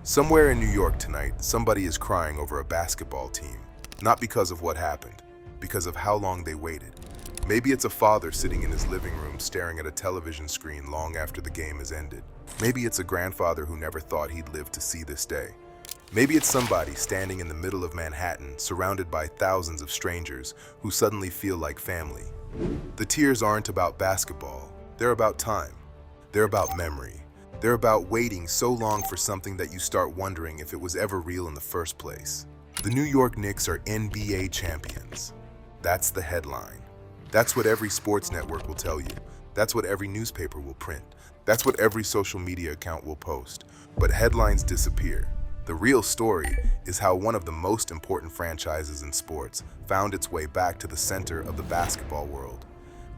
Somewhere in New York tonight, somebody is crying over a basketball team. Not because of what happened, because of how long they waited. Maybe it's a father sitting in his living room staring at a television screen long after the game has ended. Maybe it's a grandfather who never thought he'd live to see this day. Maybe it's somebody standing in the middle of Manhattan, surrounded by thousands of strangers who suddenly feel like family. The tears aren't about basketball, they're about time. They're about memory. They're about waiting so long for something that you start wondering if it was ever real in the first place. The New York Knicks are NBA champions. That's the headline. That's what every sports network will tell you. That's what every newspaper will print. That's what every social media account will post. But headlines disappear. The real story is how one of the most important franchises in sports found its way back to the center of the basketball world.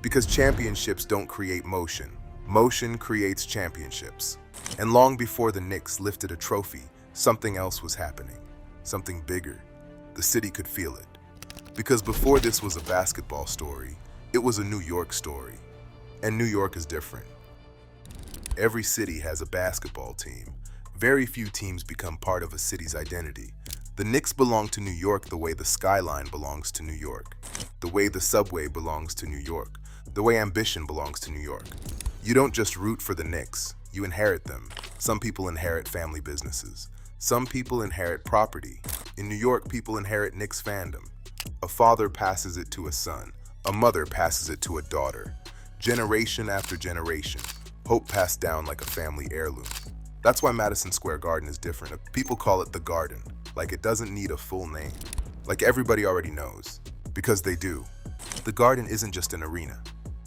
Because championships don't create motion. Motion creates championships. And long before the Knicks lifted a trophy, something else was happening. Something bigger. The city could feel it. Because before this was a basketball story, it was a New York story. And New York is different. Every city has a basketball team. Very few teams become part of a city's identity. The Knicks belong to New York the way the skyline belongs to New York, the way the subway belongs to New York, the way ambition belongs to New York. You don't just root for the Knicks, you inherit them. Some people inherit family businesses. Some people inherit property. In New York, people inherit Knicks fandom. A father passes it to a son. A mother passes it to a daughter. Generation after generation, hope passed down like a family heirloom. That's why Madison Square Garden is different. People call it the Garden, like it doesn't need a full name. Like everybody already knows, because they do. The Garden isn't just an arena.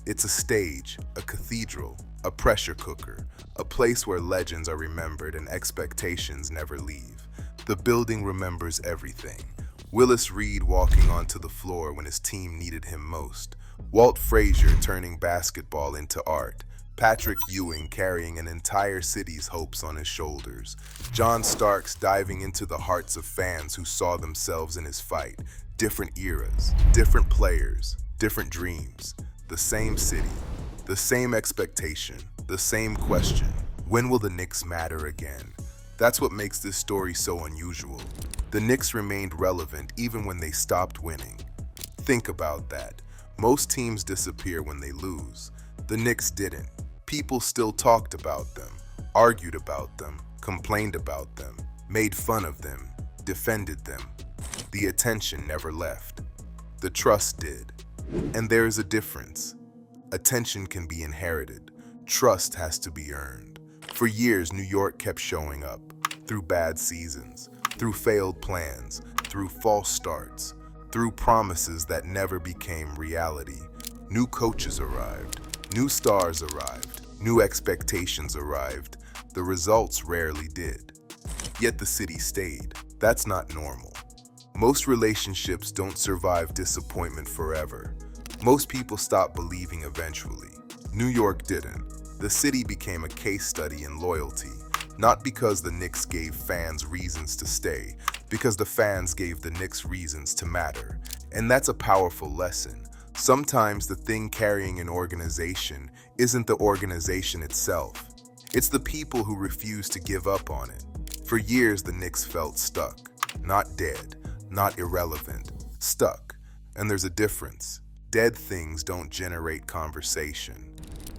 It's a stage, a cathedral, a pressure cooker, a place where legends are remembered and expectations never leave. The building remembers everything. Willis Reed walking onto the floor when his team needed him most. Walt Frazier turning basketball into art. Patrick Ewing carrying an entire city's hopes on his shoulders. John Starks diving into the hearts of fans who saw themselves in his fight. Different eras, different players, different dreams. The same city, the same expectation, the same question. When will the Knicks matter again? That's what makes this story so unusual. The Knicks remained relevant even when they stopped winning. Think about that. Most teams disappear when they lose. The Knicks didn't. People still talked about them, argued about them, complained about them, made fun of them, defended them. The attention never left. The trust did. And there is a difference. Attention can be inherited. Trust has to be earned. For years, New York kept showing up, through bad seasons, through failed plans, through false starts, through promises that never became reality. New coaches arrived, new stars arrived, new expectations arrived. The results rarely did. Yet the city stayed. That's not normal. Most relationships don't survive disappointment forever. Most people stop believing eventually. New York didn't. The city became a case study in loyalty, not because the Knicks gave fans reasons to stay, because the fans gave the Knicks reasons to matter. And that's a powerful lesson. Sometimes the thing carrying an organization isn't the organization itself. It's the people who refuse to give up on it. For years, the Knicks felt stuck, not dead, not irrelevant, stuck. And there's a difference. Dead things don't generate conversation.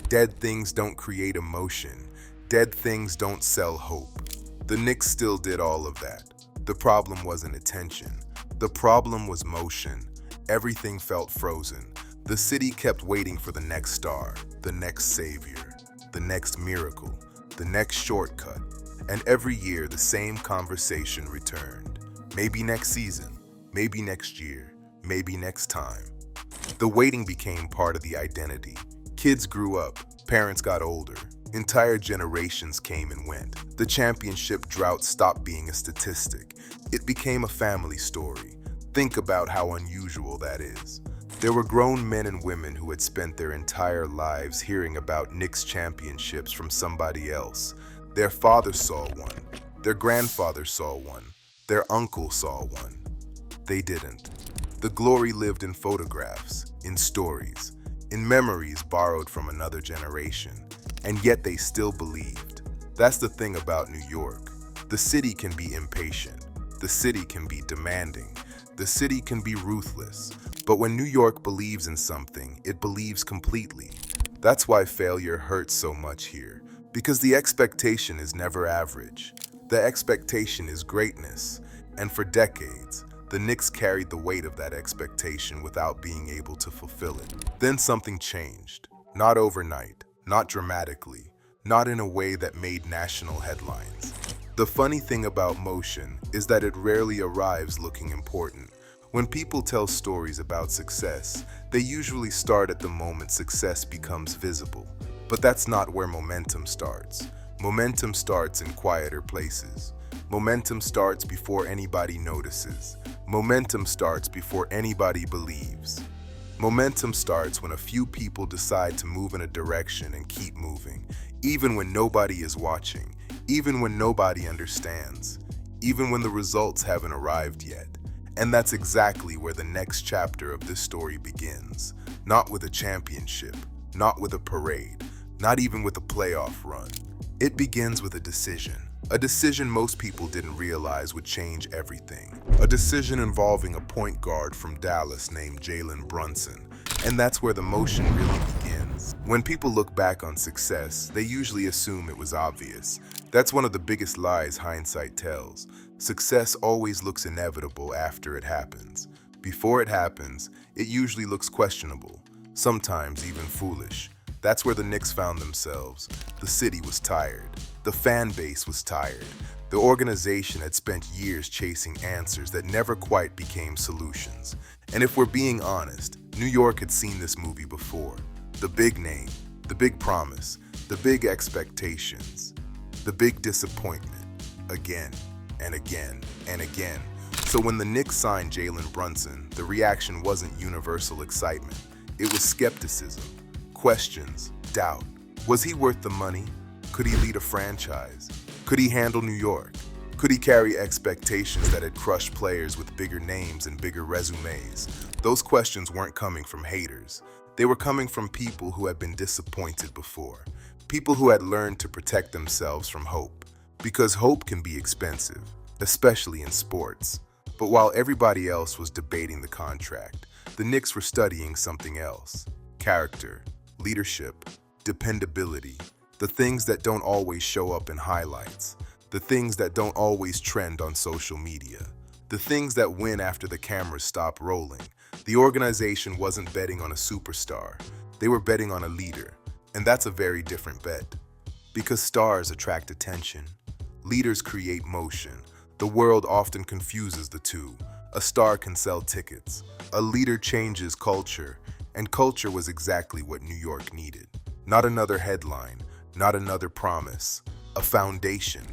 Dead things don't create emotion. Dead things don't sell hope. The Knicks still did all of that. The problem wasn't attention. The problem was motion. Everything felt frozen. The city kept waiting for the next star, the next savior, the next miracle, the next shortcut. And every year, the same conversation returned. Maybe next season, maybe next year, maybe next time. The waiting became part of the identity. Kids grew up, parents got older, entire generations came and went. The championship drought stopped being a statistic. It became a family story. Think about how unusual that is. There were grown men and women who had spent their entire lives hearing about Knicks championships from somebody else. Their father saw one, their grandfather saw one, their uncle saw one. They didn't. The glory lived in photographs, in stories, in memories borrowed from another generation. And yet they still believed. That's the thing about New York. The city can be impatient. The city can be demanding. The city can be ruthless. But when New York believes in something, it believes completely. That's why failure hurts so much here, because the expectation is never average. The expectation is greatness, and for decades, the Knicks carried the weight of that expectation without being able to fulfill it. Then something changed. Not overnight, not dramatically, not in a way that made national headlines. The funny thing about motion is that it rarely arrives looking important. When people tell stories about success, they usually start at the moment success becomes visible. But that's not where momentum starts. Momentum starts in quieter places. Momentum starts before anybody notices. Momentum starts before anybody believes. Momentum starts when a few people decide to move in a direction and keep moving, even when nobody is watching, even when nobody understands, even when the results haven't arrived yet. And that's exactly where the next chapter of this story begins. Not with a championship, not with a parade, not even with a playoff run. It begins with a decision. A decision most people didn't realize would change everything. A decision involving a point guard from Dallas named Brunson. And that's where the motion really begins. When people look back on success, they usually assume it was obvious. That's one of the biggest lies hindsight tells. Success always looks inevitable after it happens. Before it happens, it usually looks questionable, sometimes even foolish. That's where the Knicks found themselves. The city was tired. The fan base was tired. The organization had spent years chasing answers that never quite became solutions. And if we're being honest, New York had seen this movie before. The big name, the big promise, the big expectations, the big disappointment, again and again and again. So when the Knicks signed Brunson, the reaction wasn't universal excitement. It was skepticism, questions, doubt. Was he worth the money? Could he lead a franchise? Could he handle New York? Could he carry expectations that had crushed players with bigger names and bigger resumes? Those questions weren't coming from haters. They were coming from people who had been disappointed before. People who had learned to protect themselves from hope. Because hope can be expensive, especially in sports. But while everybody else was debating the contract, the Knicks were studying something else. Character, leadership, dependability. The things that don't always show up in highlights. The things that don't always trend on social media. The things that win after the cameras stop rolling. The organization wasn't betting on a superstar. They were betting on a leader. And that's a very different bet. Because stars attract attention. Leaders create motion. The world often confuses the two. A star can sell tickets. A leader changes culture. And culture was exactly what New York needed. Not another headline. Not another promise. A foundation.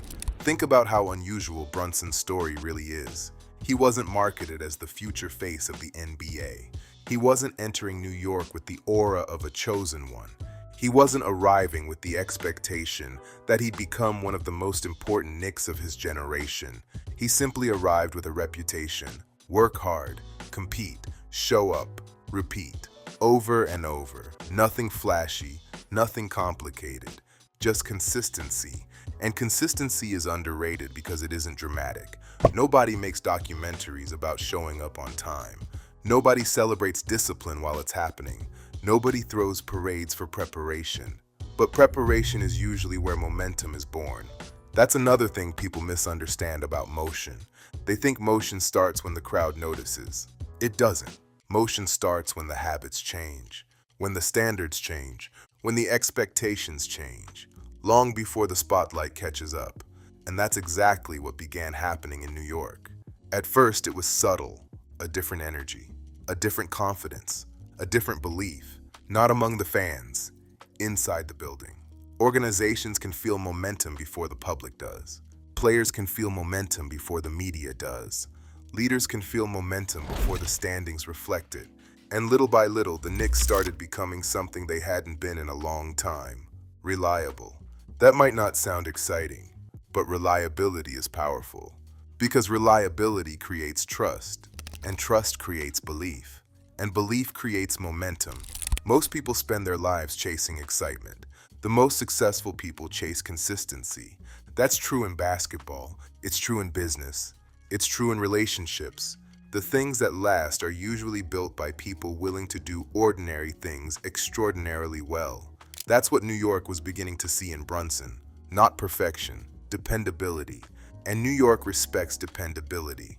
Think about how unusual Brunson's story really is. He wasn't marketed as the future face of the NBA. He wasn't entering New York with the aura of a chosen one. He wasn't arriving with the expectation that he'd become one of the most important Knicks of his generation. He simply arrived with a reputation. Work hard, compete, show up, repeat, over and over. Nothing flashy, nothing complicated. Just consistency. And consistency is underrated because it isn't dramatic. Nobody makes documentaries about showing up on time. Nobody celebrates discipline while it's happening. Nobody throws parades for preparation. But preparation is usually where momentum is born. That's another thing people misunderstand about motion. They think motion starts when the crowd notices. It doesn't. Motion starts when the habits change, when the standards change, when the expectations change, long before the spotlight catches up. And that's exactly what began happening in New York. At first, it was subtle, a different energy, a different confidence, a different belief, not among the fans, inside the building. Organizations can feel momentum before the public does. Players can feel momentum before the media does. Leaders can feel momentum before the standings reflect it. And little by little, the Knicks started becoming something they hadn't been in a long time. Reliable. That might not sound exciting, but reliability is powerful. Because reliability creates trust, and trust creates belief, and belief creates momentum. Most people spend their lives chasing excitement. The most successful people chase consistency. That's true in basketball. It's true in business. It's true in relationships. The things that last are usually built by people willing to do ordinary things extraordinarily well. That's what New York was beginning to see in Brunson. Not perfection, dependability. And New York respects dependability.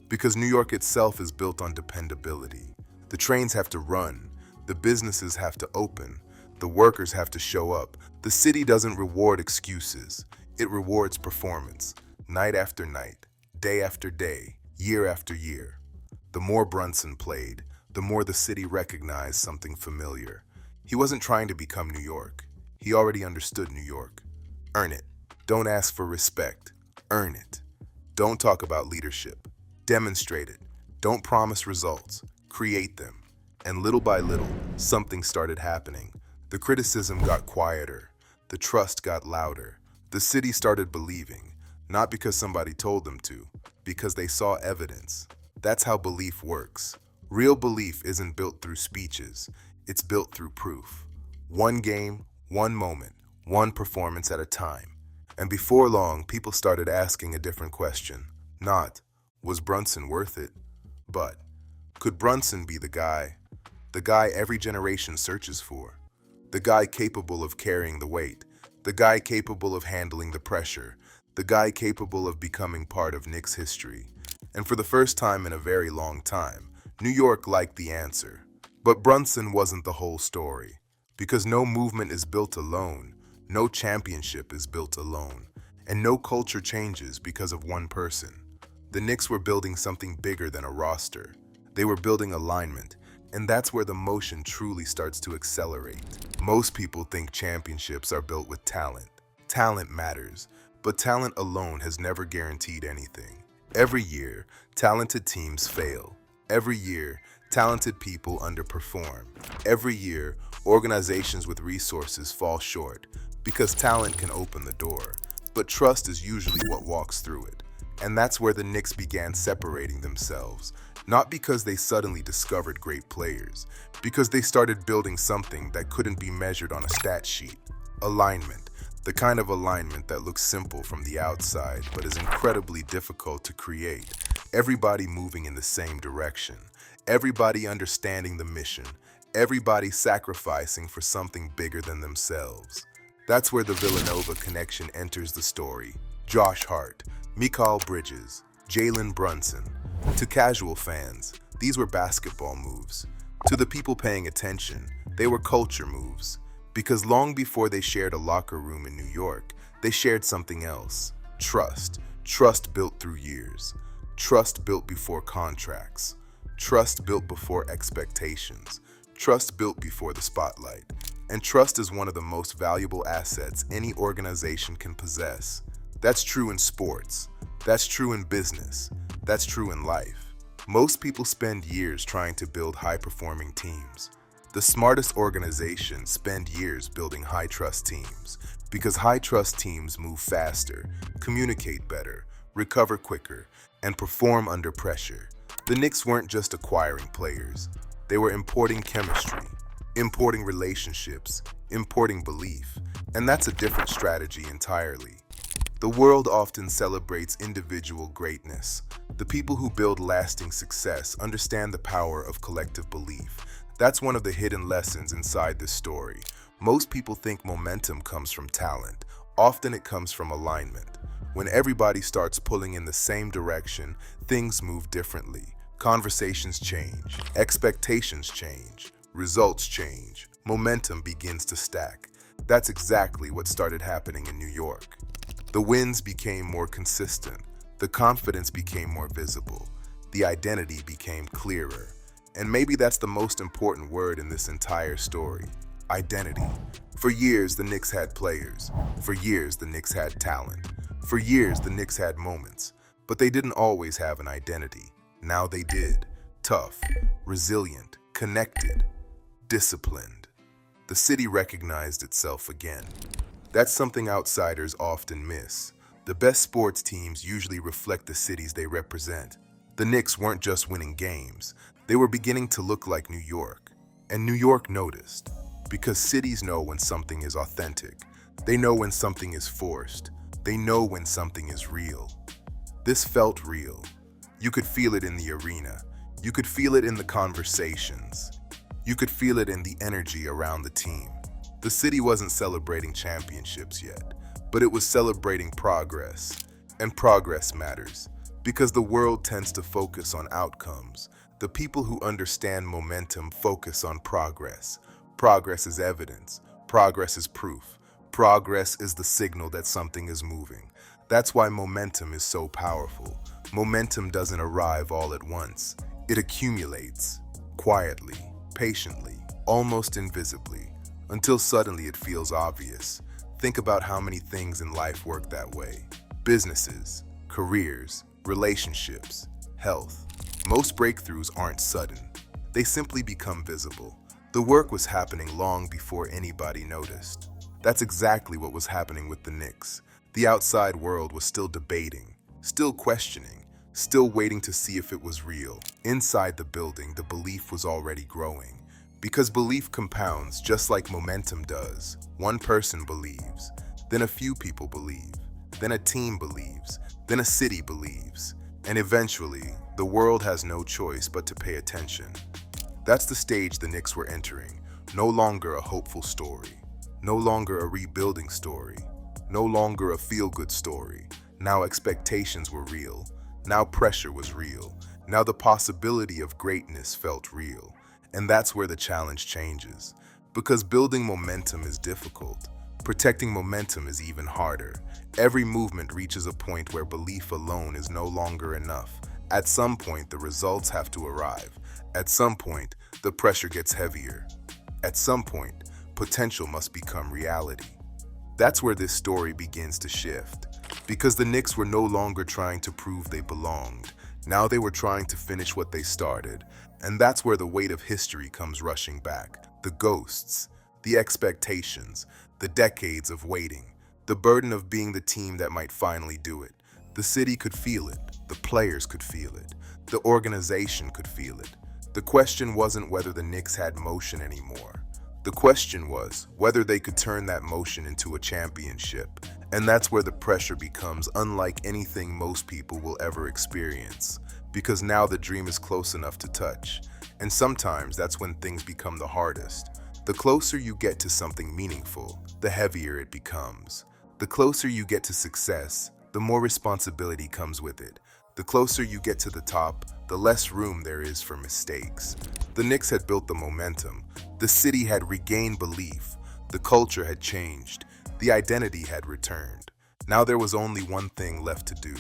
Because New York itself is built on dependability. The trains have to run. The businesses have to open. The workers have to show up. The city doesn't reward excuses. It rewards performance. Night after night, day after day, year after year. The more Brunson played, the more the city recognized something familiar. He wasn't trying to become New York. He already understood New York. Earn it. Don't ask for respect. Earn it. Don't talk about leadership. Demonstrate it. Don't promise results. Create them. And little by little, something started happening. The criticism got quieter. The trust got louder. The city started believing, not because somebody told them to, because they saw evidence. That's how belief works. Real belief isn't built through speeches. It's built through proof. One game, one moment, one performance at a time. And before long, people started asking a different question. Not, was Brunson worth it? But, could Brunson be the guy every generation searches for? The guy capable of carrying the weight, the guy capable of handling the pressure, the guy capable of becoming part of Knicks history. And for the first time in a very long time, New York liked the answer. But Brunson wasn't the whole story. Because no movement is built alone, no championship is built alone, and no culture changes because of one person. The Knicks were building something bigger than a roster. They were building alignment, and that's where the motion truly starts to accelerate. Most people think championships are built with talent. Talent matters, but talent alone has never guaranteed anything. Every year, talented teams fail. Every year, talented people underperform. Every year, organizations with resources fall short because talent can open the door, but trust is usually what walks through it. And that's where the Knicks began separating themselves, not because they suddenly discovered great players, because they started building something that couldn't be measured on a stat sheet. Alignment, the kind of alignment that looks simple from the outside but is incredibly difficult to create. Everybody moving in the same direction, everybody understanding the mission, everybody sacrificing for something bigger than themselves. That's where the Villanova connection enters the story. Josh Hart, Mikal Bridges, Jalen Brunson. To casual fans, these were basketball moves. To the people paying attention, they were culture moves. Because long before they shared a locker room in New York, they shared something else. Trust. Trust built through years. Trust built before contracts. Trust built before expectations. Trust built before the spotlight. And trust is one of the most valuable assets any organization can possess. That's true in sports. That's true in business. That's true in life. Most people spend years trying to build high-performing teams. The smartest organizations spend years building high-trust teams because high-trust teams move faster, communicate better, recover quicker, and perform under pressure. The Knicks weren't just acquiring players. They were importing chemistry, importing relationships, importing belief, and that's a different strategy entirely. The world often celebrates individual greatness. The people who build lasting success understand the power of collective belief. That's one of the hidden lessons inside this story. Most people think momentum comes from talent. Often it comes from alignment. When everybody starts pulling in the same direction, things move differently. Conversations change, expectations change, results change, momentum begins to stack. That's exactly what started happening in New York. The wins became more consistent, the confidence became more visible, the identity became clearer. And maybe that's the most important word in this entire story: identity. For years, the Knicks had players. For years, the Knicks had talent. For years, the Knicks had moments. But they didn't always have an identity. Now they did. Tough, resilient, connected, disciplined. The city recognized itself again. That's something outsiders often miss. The best sports teams usually reflect the cities they represent. The Knicks weren't just winning games. They were beginning to look like New York. And New York noticed. Because cities know when something is authentic. They know when something is forced. They know when something is real. This felt real. You could feel it in the arena. You could feel it in the conversations. You could feel it in the energy around the team. The city wasn't celebrating championships yet, but it was celebrating progress. And progress matters, because the world tends to focus on outcomes. The people who understand momentum focus on progress. Progress is evidence. Progress is proof. Progress is the signal that something is moving. That's why momentum is so powerful. Momentum doesn't arrive all at once. It accumulates, quietly, patiently, almost invisibly, until suddenly it feels obvious. Think about how many things in life work that way. Businesses, careers, relationships, health. Most breakthroughs aren't sudden. They simply become visible. The work was happening long before anybody noticed. That's exactly what was happening with the Knicks. The outside world was still debating, still questioning, still waiting to see if it was real. Inside the building, the belief was already growing. Because belief compounds just like momentum does. One person believes, then a few people believe, then a team believes, then a city believes, and eventually, the world has no choice but to pay attention. That's the stage the Knicks were entering. No longer a hopeful story, no longer a rebuilding story, no longer a feel-good story. Now expectations were real. Now pressure was real. Now the possibility of greatness felt real. And that's where the challenge changes. Because building momentum is difficult. Protecting momentum is even harder. Every movement reaches a point where belief alone is no longer enough. At some point, the results have to arrive. At some point, the pressure gets heavier. At some point, potential must become reality. That's where this story begins to shift. Because the Knicks were no longer trying to prove they belonged. Now they were trying to finish what they started. And that's where the weight of history comes rushing back. The ghosts, the expectations, the decades of waiting, the burden of being the team that might finally do it. The city could feel it. The players could feel it. The organization could feel it. The question wasn't whether the Knicks had motion anymore. The question was whether they could turn that motion into a championship. And that's where the pressure becomes unlike anything most people will ever experience. Because now the dream is close enough to touch. And sometimes that's when things become the hardest. The closer you get to something meaningful, the heavier it becomes. The closer you get to success, the more responsibility comes with it. The closer you get to the top, the less room there is for mistakes. The Knicks had built the momentum. The city had regained belief. The culture had changed. The identity had returned. Now there was only one thing left to do: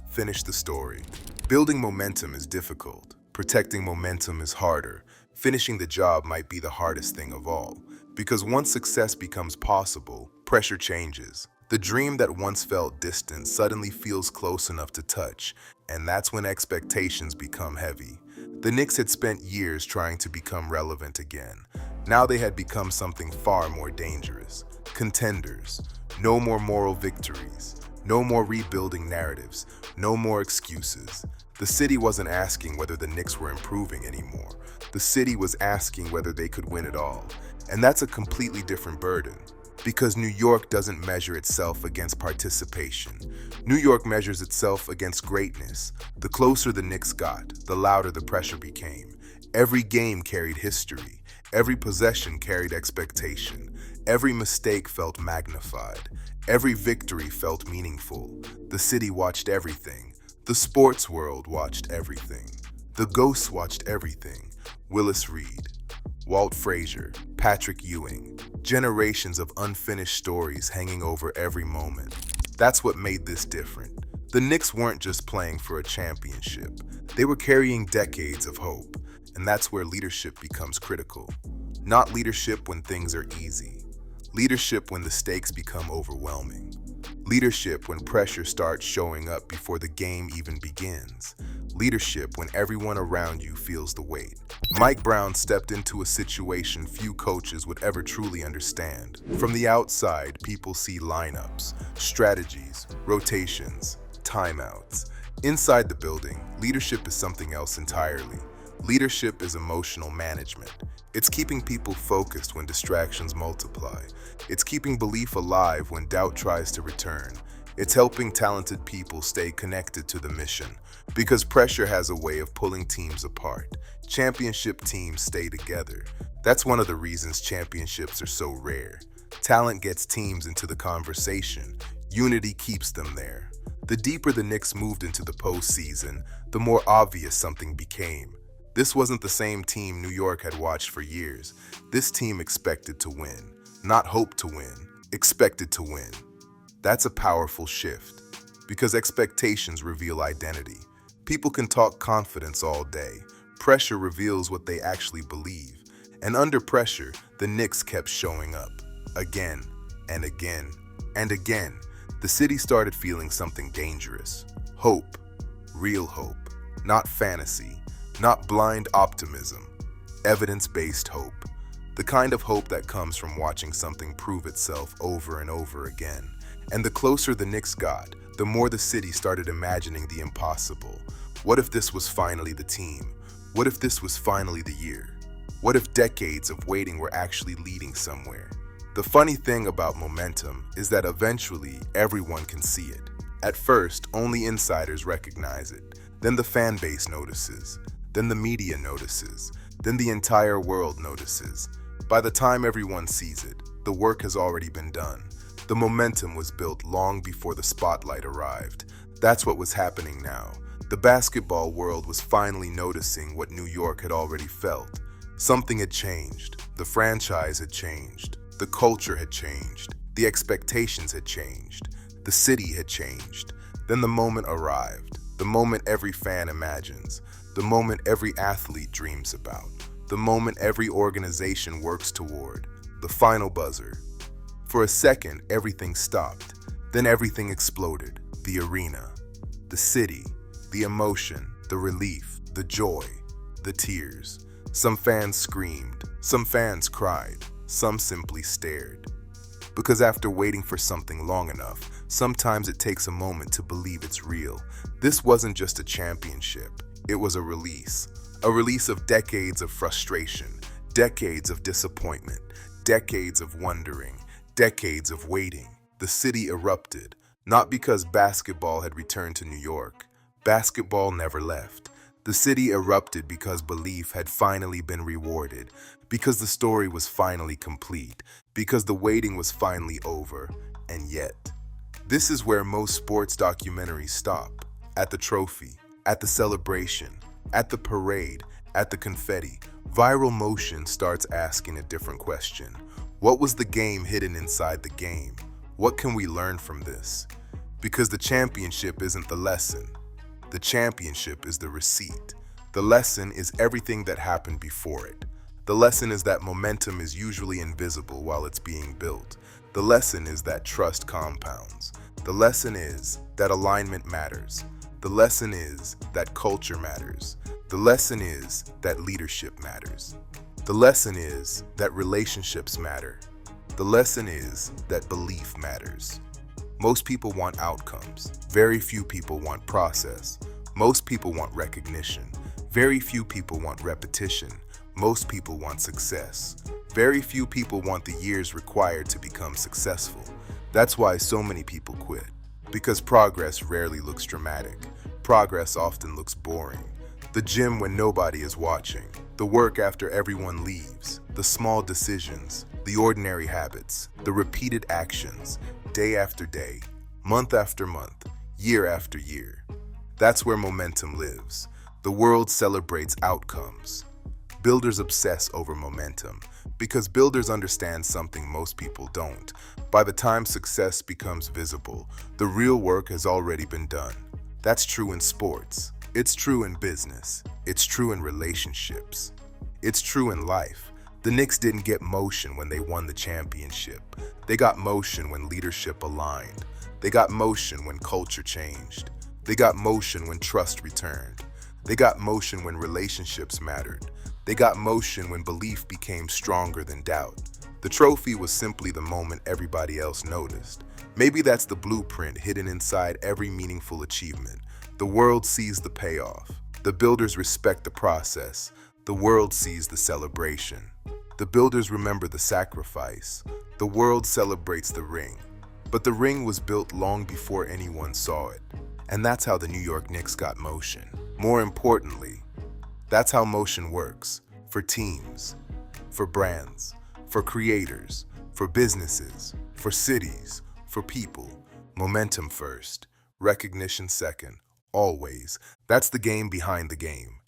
finish the story. Building momentum is difficult. Protecting momentum is harder. Finishing the job might be the hardest thing of all. Because once success becomes possible, pressure changes. The dream that once felt distant suddenly feels close enough to touch, and that's when expectations become heavy. The Knicks had spent years trying to become relevant again. Now they had become something far more dangerous. Contenders. No more moral victories. No more rebuilding narratives. No more excuses. The city wasn't asking whether the Knicks were improving anymore. The city was asking whether they could win it all. And that's a completely different burden. Because New York doesn't measure itself against participation. New York measures itself against greatness. The closer the Knicks got, the louder the pressure became. Every game carried history. Every possession carried expectation. Every mistake felt magnified. Every victory felt meaningful. The city watched everything. The sports world watched everything. The ghosts watched everything. Willis Reed, Walt Frazier, Patrick Ewing. Generations of unfinished stories hanging over every moment. That's what made this different. The Knicks weren't just playing for a championship. They were carrying decades of hope. And that's where leadership becomes critical. Not leadership when things are easy. Leadership when the stakes become overwhelming. Leadership when pressure starts showing up before the game even begins. Leadership when everyone around you feels the weight. Mike Brown stepped into a situation few coaches would ever truly understand. From the outside, people see lineups, strategies, rotations, timeouts. Inside the building, leadership is something else entirely. Leadership is emotional management. It's keeping people focused when distractions multiply. It's keeping belief alive when doubt tries to return. It's helping talented people stay connected to the mission, because pressure has a way of pulling teams apart. Championship teams stay together. That's one of the reasons championships are so rare. Talent gets teams into the conversation. Unity keeps them there. The deeper the Knicks moved into the postseason, the more obvious something became. This wasn't the same team New York had watched for years. This team expected to win. Not hope to win, expected to win. That's a powerful shift, because expectations reveal identity. People can talk confidence all day. Pressure reveals what they actually believe. And under pressure, the Knicks kept showing up. Again, and again, and again. The city started feeling something dangerous. Hope. Real hope. Not fantasy. Not blind optimism. Evidence-based hope. The kind of hope that comes from watching something prove itself over and over again. And the closer the Knicks got, the more the city started imagining the impossible. What if this was finally the team? What if this was finally the year? What if decades of waiting were actually leading somewhere? The funny thing about momentum is that eventually everyone can see it. At first, only insiders recognize it. Then the fan base notices. Then the media notices. Then the entire world notices. By the time everyone sees it, the work has already been done. The momentum was built long before the spotlight arrived. That's what was happening now. The basketball world was finally noticing what New York had already felt. Something had changed. The franchise had changed. The culture had changed. The expectations had changed. The city had changed. Then the moment arrived. The moment every fan imagines. The moment every athlete dreams about. The moment every organization works toward. The final buzzer. For a second, everything stopped. Then everything exploded. The arena. The city. The emotion. The relief. The joy. The tears. Some fans screamed. Some fans cried. Some simply stared. Because after waiting for something long enough, sometimes it takes a moment to believe it's real. This wasn't just a championship. It was a release. A release of decades of frustration, decades of disappointment, decades of wondering, decades of waiting. The city erupted, not because basketball had returned to New York. Basketball never left. The city erupted because belief had finally been rewarded, because the story was finally complete, because the waiting was finally over. And yet, this is where most sports documentaries stop. At the trophy, at the celebration, at the parade, at the confetti. Vyral Motion starts asking a different question. What was the game hidden inside the game? What can we learn from this? Because the championship isn't the lesson. The championship is the receipt. The lesson is everything that happened before it. The lesson is that momentum is usually invisible while it's being built. The lesson is that trust compounds. The lesson is that alignment matters. The lesson is that culture matters. The lesson is that leadership matters. The lesson is that relationships matter. The lesson is that belief matters. Most people want outcomes. Very few people want process. Most people want recognition. Very few people want repetition. Most people want success. Very few people want the years required to become successful. That's why so many people quit. Because progress rarely looks dramatic. Progress often looks boring. The gym when nobody is watching. The work after everyone leaves. The small decisions. The ordinary habits. The repeated actions. Day after day. Month after month. Year after year. That's where momentum lives. The world celebrates outcomes. Builders obsess over momentum because builders understand something most people don't. By the time success becomes visible, the real work has already been done. That's true in sports. It's true in business. It's true in relationships. It's true in life. The Knicks didn't get motion when they won the championship. They got motion when leadership aligned. They got motion when culture changed. They got motion when trust returned. They got motion when relationships mattered. They got motion when belief became stronger than doubt. The trophy was simply the moment everybody else noticed. Maybe that's the blueprint hidden inside every meaningful achievement. The world sees the payoff. The builders respect the process. The world sees the celebration. The builders remember the sacrifice. The world celebrates the ring. But the ring was built long before anyone saw it. And that's how the New York Knicks got motion. More importantly, that's how motion works for teams, for brands, for creators, for businesses, for cities, for people. Momentum first, recognition second, always. That's the game behind the game.